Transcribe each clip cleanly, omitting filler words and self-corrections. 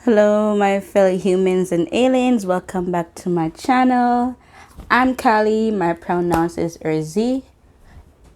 Hello, my fellow humans and aliens. Welcome back to my channel. I'm Kali. My pronouns is Erzi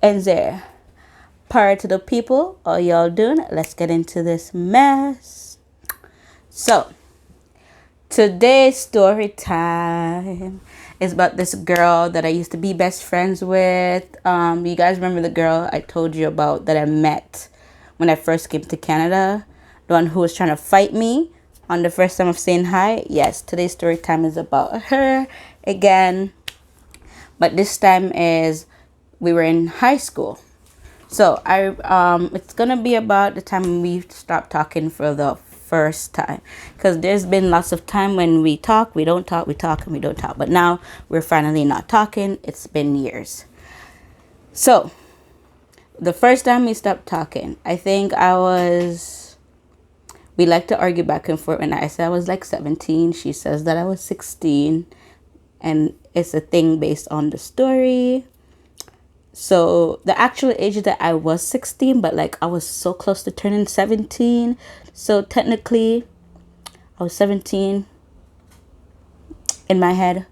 and Zer. Power to the people. All y'all doing? Let's get into this mess. So, today's story time is about this girl that I used to be best friends with. You guys remember the girl I told you about that I met when I first came to Canada? The one who was trying to fight me on the first time of saying hi? Yes, today's story time is about her again. But this time is we were in high school. So it's gonna be about the time we stopped talking for the first time, because there's been lots of time when we talk, we don't talk, we talk and we don't talk. But now we're finally not talking. It's been years. So the first time we stopped talking, I think we like to argue back and forth. When I said I was like 17, she says that I was 16, and it's a thing based on the story. So the actual age that I was 16, but like I was so close to turning 17. So technically I was 17 in my head.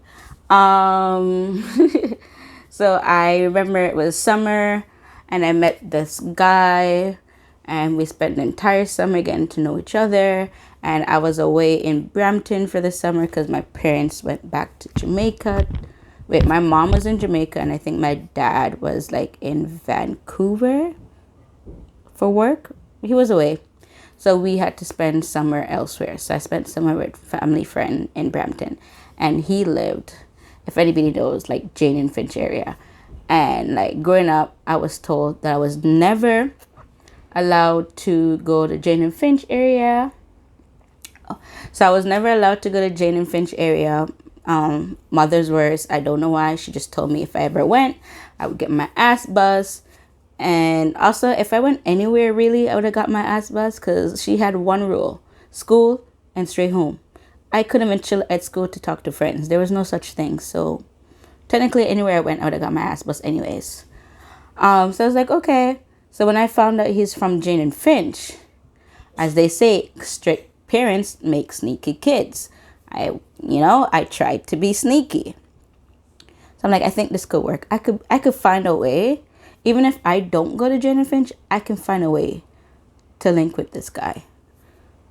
So I remember it was summer and I met this guy and we spent the entire summer getting to know each other. And I was away in Brampton for the summer because my parents went back to Jamaica. Wait, my mom was in Jamaica and I think my dad was like in Vancouver for work. He was away. So we had to spend summer elsewhere. So I spent summer with family friend in Brampton. And he lived, if anybody knows, like Jane and Finch area. And like growing up, I was told that I was never allowed to go to Jane and Finch area. So I was never allowed to go to Jane and Finch area. Mother's words, I don't know why. She just told me if I ever went, I would get my ass buzzed. And also, if I went anywhere, really, I would have got my ass buzzed because she had one rule: school and straight home. I couldn't even chill at school to talk to friends. There was no such thing. So technically, anywhere I went, I would have got my ass buzzed anyways. So I was like, okay. So when I found out he's from Jane and Finch, as they say, strict parents make sneaky kids. I tried to be sneaky. So I'm like, I think this could work. I could find a way. Even if I don't go to Jane and Finch, I can find a way to link with this guy.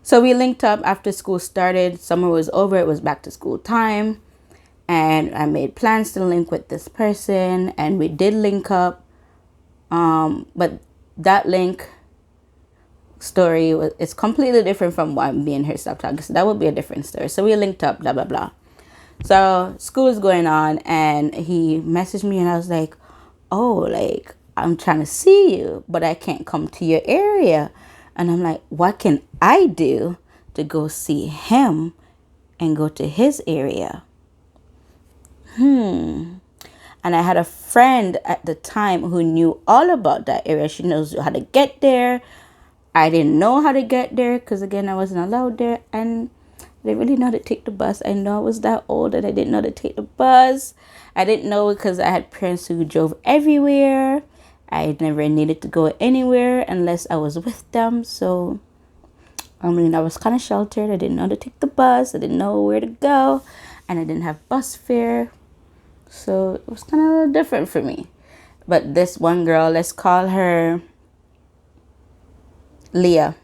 So we linked up after school started. Summer was over. It was back to school time. And I made plans to link with this person. And we did link up. But that link story it's completely different from why me and her stopped talking. So that would be a different story. So we linked up, blah, blah, blah. So school is going on and he messaged me and I was like, oh, like, I'm trying to see you, but I can't come to your area. And I'm like, what can I do to go see him and go to his area? And I had a friend at the time who knew all about that area. She knows how to get there. I didn't know how to get there because, again, I wasn't allowed there. And I didn't really know how to take the bus. I know I was that old and I didn't know how to take the bus. I didn't know because I had parents who drove everywhere. I never needed to go anywhere unless I was with them. So, I was kind of sheltered. I didn't know how to take the bus. I didn't know where to go. And I didn't have bus fare. So, it was kind of different for me. But this one girl, let's call her Leah.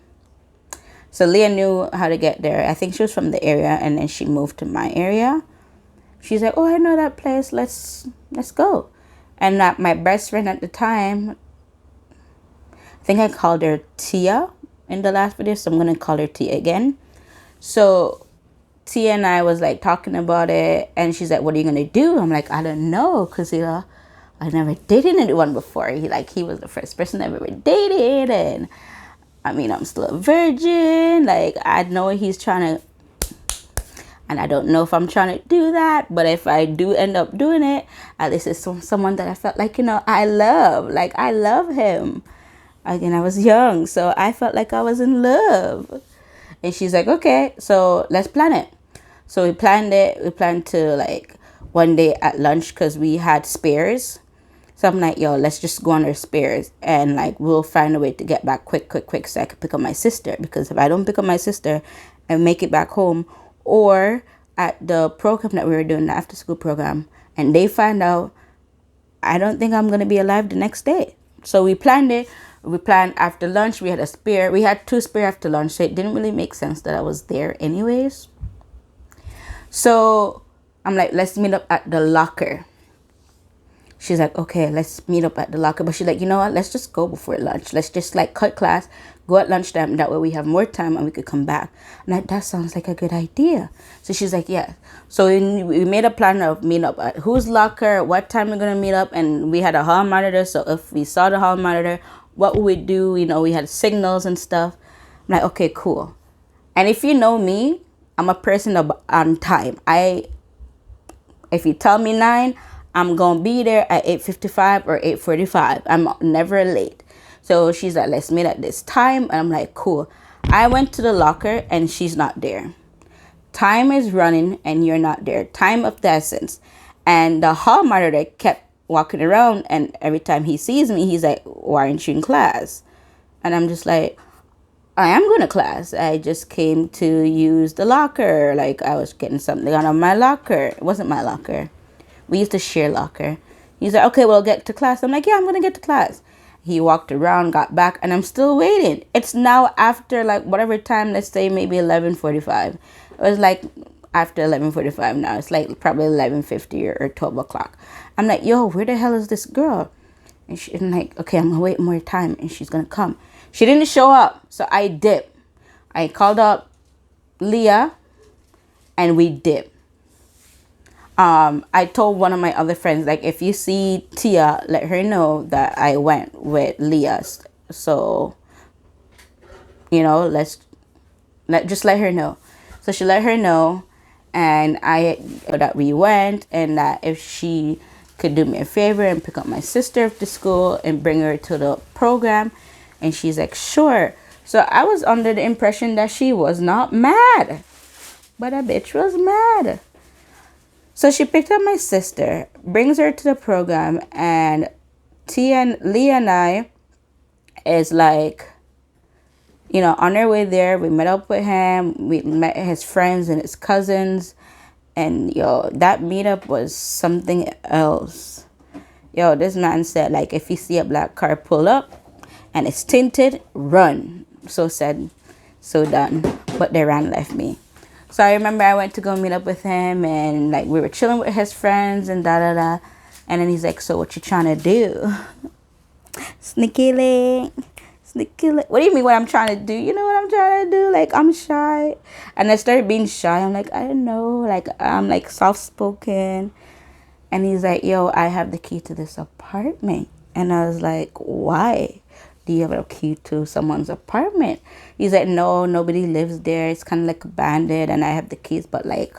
So Leah knew how to get there. I think she was from the area and then she moved to my area. She's like, oh, I know that place. Let's go. And my best friend at the time, I think I called her Tia in the last video. So I'm going to call her Tia again. So Tia and I was like talking about it. And she's like, what are you going to do? I'm like, I don't know. Because, I never dated anyone before. He was the first person I've ever dated. And I'm still a virgin. Like, I know he's trying to, and I don't know if I'm trying to do that, but if I do end up doing it, at least it's someone that I felt like, I love. Like, I love him. Again, I was young, so I felt like I was in love. And she's like, okay, so let's plan it. So we planned it. We planned to, like, one day at lunch because we had spares. So I'm like, yo, let's just go on our spares and like we'll find a way to get back quick so I can pick up my sister. Because if I don't pick up my sister and make it back home, or at the program that we were doing, the after school program, and they find out, I don't think I'm gonna be alive the next day. So we planned it. We planned after lunch. We had a spare. We had two spare after lunch, so it didn't really make sense that I was there anyways. So I'm like, let's meet up at the locker. She's like, okay, let's meet up at the locker. But she's like, you know what? Let's just go before lunch. Let's just like cut class, go at lunchtime. That way we have more time and we could come back. And like, that sounds like a good idea. So she's like, yeah. So we made a plan of meeting up at whose locker, what time we're going to meet up. And we had a hall monitor. So if we saw the hall monitor, what would we do? You know, we had signals and stuff. I'm like, okay, cool. And if you know me, I'm a person of on time. If you tell me 9, I'm going to be there at 8:55 or 8:45. I'm never late. So she's like, let's meet at this time. And I'm like, cool. I went to the locker and she's not there. Time is running and you're not there. Time of the essence. And the hall monitor kept walking around, and every time he sees me, he's like, why aren't you in class? And I'm just like, I am going to class. I just came to use the locker. Like, I was getting something out of my locker. It wasn't my locker. We used to share locker. He's like, okay, well, get to class. I'm like, yeah, I'm going to get to class. He walked around, got back, and I'm still waiting. It's now after, like, whatever time, let's say maybe 11:45. It was like after 11:45 now. It's like probably 11:50 or 12 o'clock. I'm like, yo, where the hell is this girl? And she's like, okay, I'm going to wait more time, and she's going to come. She didn't show up, so I dipped. I called up Leah, and we dipped. I told one of my other friends, like, if you see Tia, let her know that I went with Leah. So, you know, just let her know. So she let her know, and that we went, and that if she could do me a favor and pick up my sister after school and bring her to the program. And she's like, sure. So I was under the impression that she was not mad, but a bitch was mad. So she picked up my sister, brings her to the program, and Leah and I is like, you know, on our way there, we met up with him. We met his friends and his cousins. And, yo, that meetup was something else. Yo, this man said, like, if you see a black car pull up and it's tinted, run. So said, so done. But they ran, left me. So I remember I went to go meet up with him, and like we were chilling with his friends and da da da. And then he's like, so what you trying to do? Sneaky link. Sneaky link. What do you mean what I'm trying to do? You know what I'm trying to do? Like, I'm shy. And I started being shy. I'm like, I don't know. Like, I'm like soft spoken. And he's like, yo, I have the key to this apartment. And I was like, why? Do you have a key to someone's apartment? He's like, no, nobody lives there. It's kind of like abandoned, and I have the keys. But like,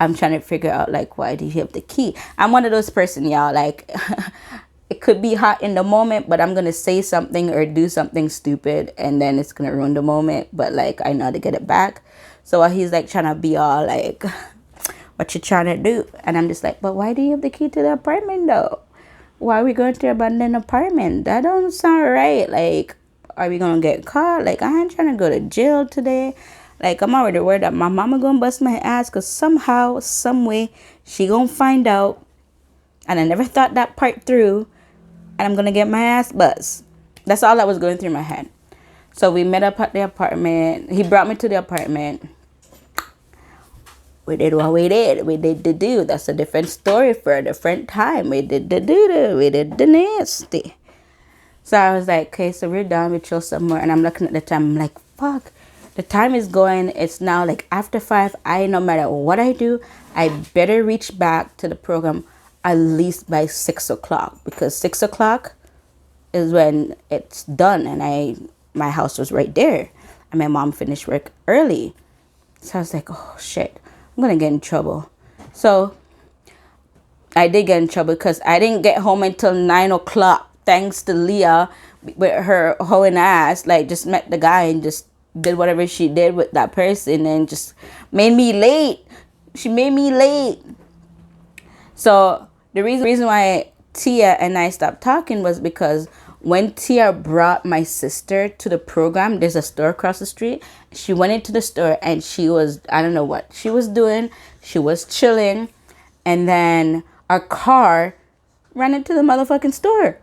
I'm trying to figure out like, why do you have the key? I'm one of those person, y'all. Like, it could be hot in the moment, but I'm gonna say something or do something stupid, and then it's gonna ruin the moment. But like, I know how to get it back. So he's like trying to be all like, what you trying to do? And I'm just like, but why do you have the key to the apartment though? Why are we going to abandon apartment? That don't sound right. Like, are we gonna get caught? Like, I ain't trying to go to jail today. Like, I'm already worried that my mama gonna bust my ass, because somehow, some way, she gonna find out. And I never thought that part through, and I'm gonna get my ass bust. That's all that was going through my head. So we met up at the apartment. He brought me to the apartment. We did what we did. We did the do. That's a different story for a different time. We did the do. We did the nasty. So I was like, okay, so we're done. We chill somewhere. And I'm looking at the time. I'm like, fuck. The time is going. It's now like after 5. No matter what I do, I better reach back to the program at least by 6 o'clock. Because 6 o'clock is when it's done. And my house was right there. And my mom finished work early. So I was like, oh, shit. I'm going to get in trouble. So I did get in trouble because I didn't get home until 9 o'clock. Thanks to Leah with her hoeing ass. Like, just met the guy and just did whatever she did with that person and just made me late. She made me late. So the reason why Tia and I stopped talking was because When Tia brought my sister to the program, there's a store across the street. She went into the store and she was, I don't know what she was doing. She was chilling. And then a car ran into the motherfucking store.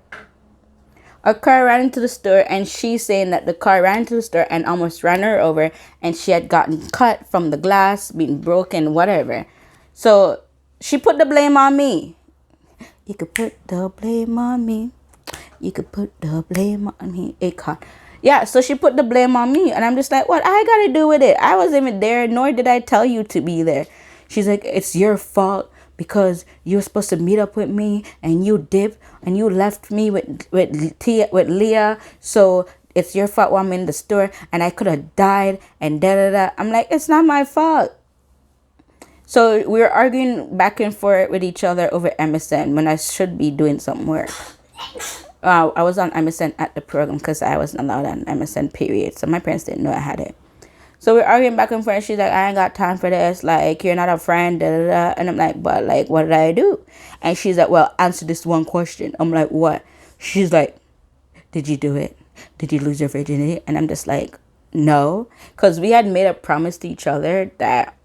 A car ran into the store, and she's saying that the car ran into the store and almost ran her over, and she had gotten cut from the glass, being broken, whatever. So she put the blame on me. You could put the blame on me. You could put the blame on me. Akon. Yeah, so she put the blame on me, and I'm just like, what I gotta do with it? I wasn't even there, nor did I tell you to be there. She's like, it's your fault because you were supposed to meet up with me and you dipped and you left me with Leah. So it's your fault while I'm in the store and I could have died and da da da. I'm like, it's not my fault. So we were arguing back and forth with each other over MSN when I should be doing some work. I was on MSN at the program because I wasn't allowed on MSN, period. So my parents didn't know I had it. So we're arguing back and forth. She's like, I ain't got time for this. Like, you're not a friend. Da, da, da. And I'm like, but like, what did I do? And she's like, well, answer this one question. I'm like, what? She's like, did you do it? Did you lose your virginity? And I'm just like, no. Because we had made a promise to each other that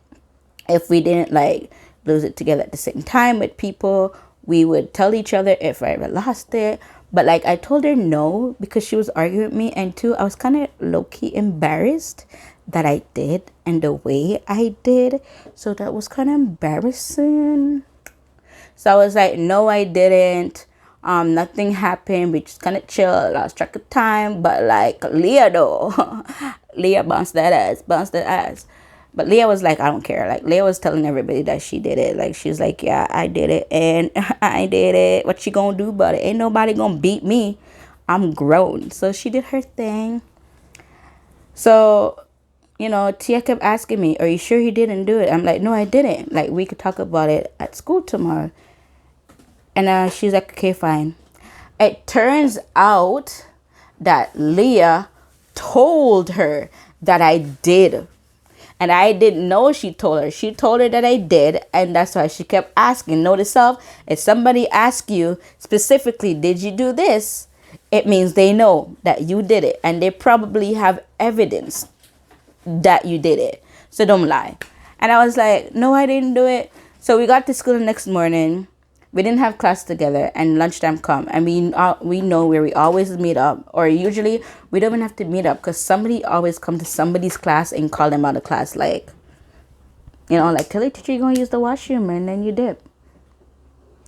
if we didn't like lose it together at the same time with people, we would tell each other if I ever lost it. But like, I told her no because she was arguing with me. And two, I was kind of low-key embarrassed that I did and the way I did. So that was kind of embarrassing. So I was like, no, I didn't. Nothing happened. We just kind of chilled. Lost track of time. But like Leah though, Leah bounced that ass. But Leah was like, I don't care. Like Leah was telling everybody that she did it. Like she's like, yeah, I did it and I did it. What she gonna do about it? Ain't nobody gonna beat me. I'm grown. So she did her thing. So, you know, Tia kept asking me, are you sure you didn't do it? I'm like, no, I didn't. Like, we could talk about it at school tomorrow. And she's like, okay, fine. It turns out that Leah told her that I did. And I didn't know she told her. She told her that I did. And that's why she kept asking. Note to self, if somebody asks you specifically, did you do this? It means they know that you did it. And they probably have evidence that you did it. So don't lie. And I was like, no, I didn't do it. So we got to school the next morning. We didn't have class together and lunchtime come. And we know where we always meet up. Or usually we don't even have to meet up because somebody always come to somebody's class and call them out of class. Like, you know, like, tell your teacher you're going to use the washroom and then you dip.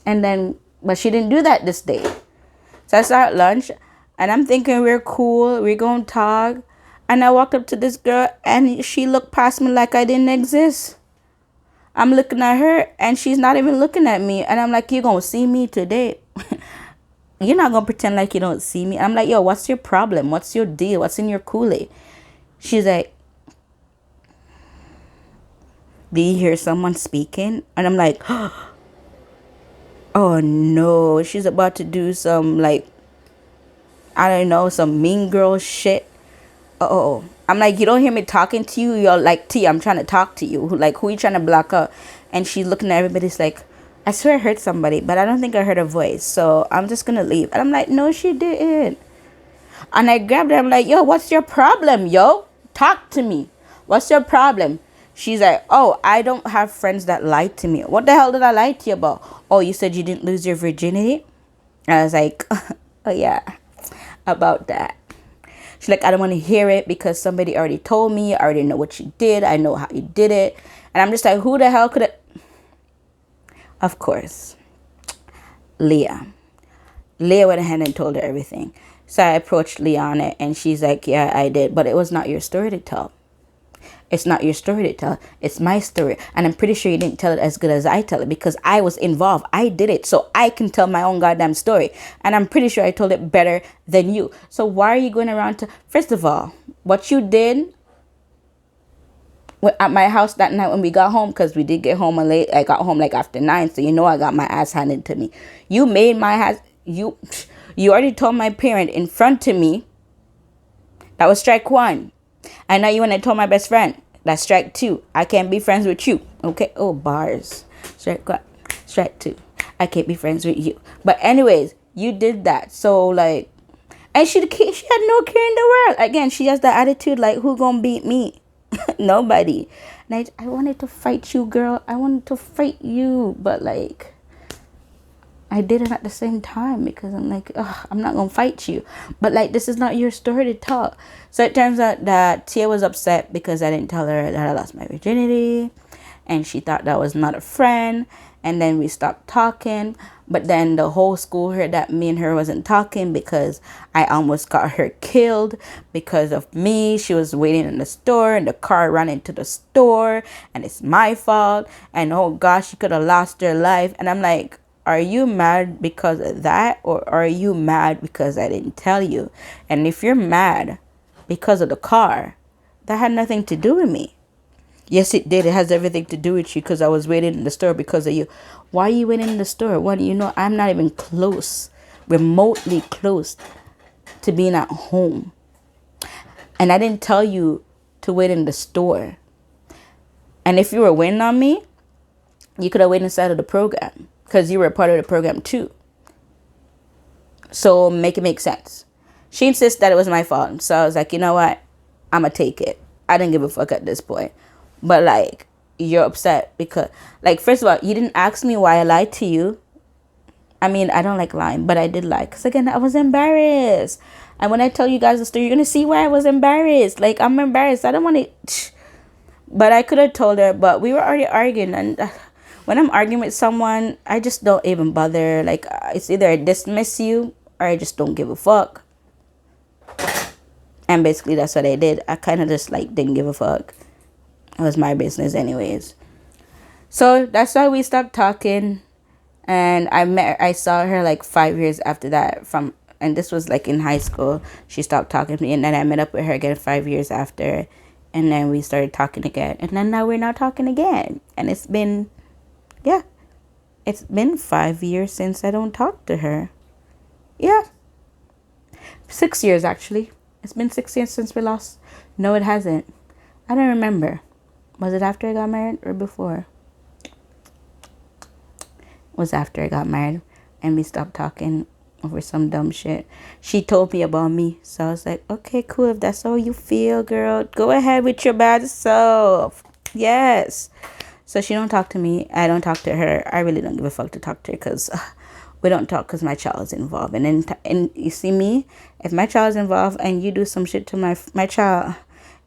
And then, but she didn't do that this day. So I start lunch and I'm thinking we're cool. We're going to talk. And I walked up to this girl and she looked past me like I didn't exist. I'm looking at her and she's not even looking at me. And I'm like, you're going to see me today. You're not going to pretend like you don't see me. I'm like, yo, what's your problem? What's your deal? What's in your Kool-Aid? She's like, do you hear someone speaking? And I'm like, oh no, she's about to do some like, I don't know, some mean girl shit. Oh, I'm like, you don't hear me talking to you? You're like, T, I'm trying to talk to you. Like, who you trying to block out? And she's looking at everybody's like, I swear I heard somebody, but I don't think I heard a voice. So I'm just going to leave. And I'm like, no, she didn't. And I grabbed her. I'm like, yo, what's your problem, yo? Talk to me. What's your problem? She's like, oh, I don't have friends that lie to me. What the hell did I lie to you about? Oh, you said you didn't lose your virginity? And I was like, oh, yeah, about that. She's like, I don't want to hear it because somebody already told me. I already know what you did. I know how you did it. And I'm just like, who the hell could it? Of course, Leah. Leah went ahead and told her everything. So I approached Leah on it and she's like, yeah, I did. But it was not your story to tell. It's not your story to tell. It's my story. And I'm pretty sure you didn't tell it as good as I tell it because I was involved. I did it. So I can tell my own goddamn story. And I'm pretty sure I told it better than you. So why are you going around to... First of all, what you did at my house that night when we got home, because we did get home late. I got home like after 9. So you know I got my ass handed to me. You made my ass... You already told my parent in front of me. That was strike 1. And now you want to tell my best friend. That's strike 2. I can't be friends with you. Okay? Oh, bars. Strike 1. Strike 2. I can't be friends with you. But anyways, you did that. So, like, And she had no care in the world. Again, she has the attitude like, who gonna beat me? Nobody. And I wanted to fight you, girl. I wanted to fight you. But like, I did it at the same time because I'm like, ugh, I'm not gonna fight you. But like, this is not your story to talk. So it turns out that Tia was upset because I didn't tell her that I lost my virginity, and she thought that was not a friend. And then we stopped talking. But then the whole school heard that me and her wasn't talking because I almost got her killed because of me. She was waiting in the store and the car ran into the store and it's my fault. And oh gosh, she could have lost her life. And I'm like, are you mad because of that, or are you mad because I didn't tell you? And if you're mad because of the car, that had nothing to do with me. Yes, it did. It has everything to do with you because I was waiting in the store because of you. Why are you waiting in the store? What, you know, I'm not even close, remotely close to being at home. And I didn't tell you to wait in the store. And if you were waiting on me, you could have waited inside of the program because you were a part of the program too. So make it make sense. She insists that it was my fault. So I was like, you know what? I'm going to take it. I didn't give a fuck at this point. But like, you're upset because, like, first of all, you didn't ask me why I lied to you. I mean, I don't like lying, but I did lie. Because again, I was embarrassed. And when I tell you guys the story, you're going to see why I was embarrassed. Like, I'm embarrassed. I don't want to. But I could have told her, but we were already arguing. And when I'm arguing with someone, I just don't even bother. Like, it's either I dismiss you or I just don't give a fuck. And basically, that's what I did. I kind of just, like, didn't give a fuck. It was my business anyways. So that's why we stopped talking. And I saw her like 5 years after that and this was like in high school. She stopped talking to me, and then I met up with her again 5 years after. And then we started talking again. And then now we're not talking again. And it's been 5 years since I don't talk to her. Yeah. 6 years actually. It's been 6 years since we lost. No, it hasn't. I don't remember. Was it after I got married or before? It was after I got married and we stopped talking over some dumb shit. She told me about me. So I was like, okay, cool. If that's how you feel, girl, go ahead with your bad self. Yes. So she don't talk to me. I don't talk to her. I really don't give a fuck to talk to her because we don't talk because my child is involved. And you see me, if my child is involved and you do some shit to my child,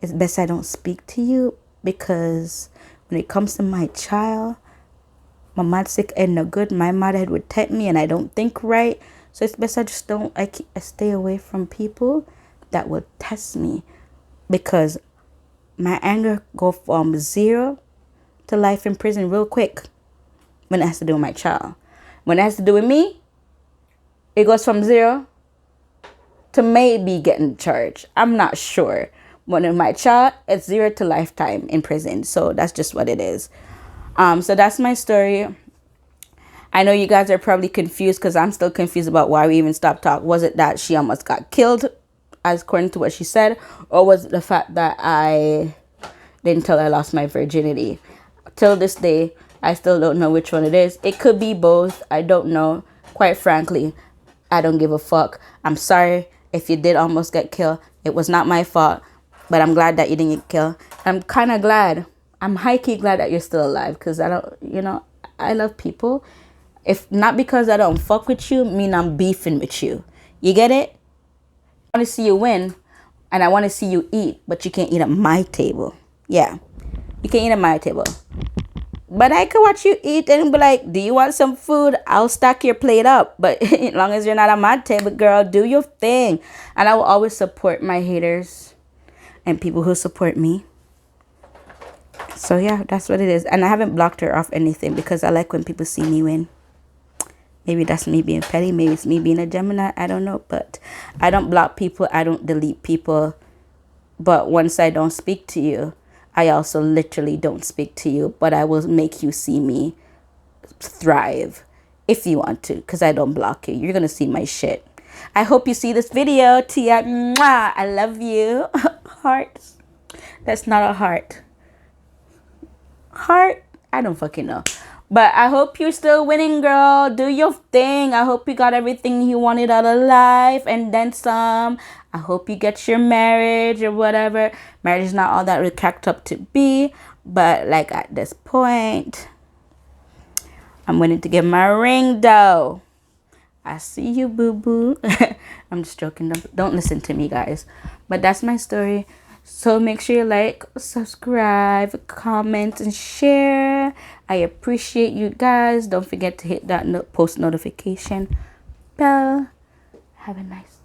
it's best I don't speak to you. Because when it comes to my child, my mad sick and no good. My mad head would tempt me and I don't think right. So it's best I just don't, I stay away from people that would test me. Because my anger go from 0 to life in prison real quick when it has to do with my child. When it has to do with me, it goes from 0 to maybe getting charged. I'm not sure. When in my child, it's 0 to lifetime in prison. So that's just what it is. So that's my story. I know you guys are probably confused because I'm still confused about why we even stopped talking. Was it that she almost got killed, as according to what she said? Or was it the fact that I didn't tell her I lost my virginity? Till this day, I still don't know which one it is. It could be both. I don't know. Quite frankly, I don't give a fuck. I'm sorry if you did almost get killed. It was not my fault. But I'm glad that you didn't get killed. I'm kind of glad. I'm high-key glad that you're still alive. Because I don't, I love people. If not because I don't fuck with you, mean I'm beefing with you. You get it? I want to see you win. And I want to see you eat. But you can't eat at my table. Yeah. You can't eat at my table. But I can watch you eat and be like, do you want some food? I'll stack your plate up. But as long as you're not at my table, girl, do your thing. And I will always support my haters. And people who support me. So yeah, that's what it is. And I haven't blocked her off anything because I like when people see me win. Maybe that's me being petty. Maybe it's me being a Gemini. I don't know. But I don't block people. I don't delete people. But once I don't speak to you, I also literally don't speak to you. But I will make you see me thrive if you want to. Because I don't block you. You're going to see my shit. I hope you see this video. Tia, mwah, I love you. Hearts. That's not a heart. Heart? I don't fucking know. But I hope you're still winning, girl. Do your thing. I hope you got everything you wanted out of life and then some. I hope you get your marriage or whatever. Marriage is not all that really cracked up to be. But like at this point, I'm willing to get my ring though. I see you, boo boo. I'm just joking. Don't listen to me, guys. But that's my story. So make sure you like, subscribe, comment, and share. I appreciate you guys. Don't forget to hit that post notification bell. Have a nice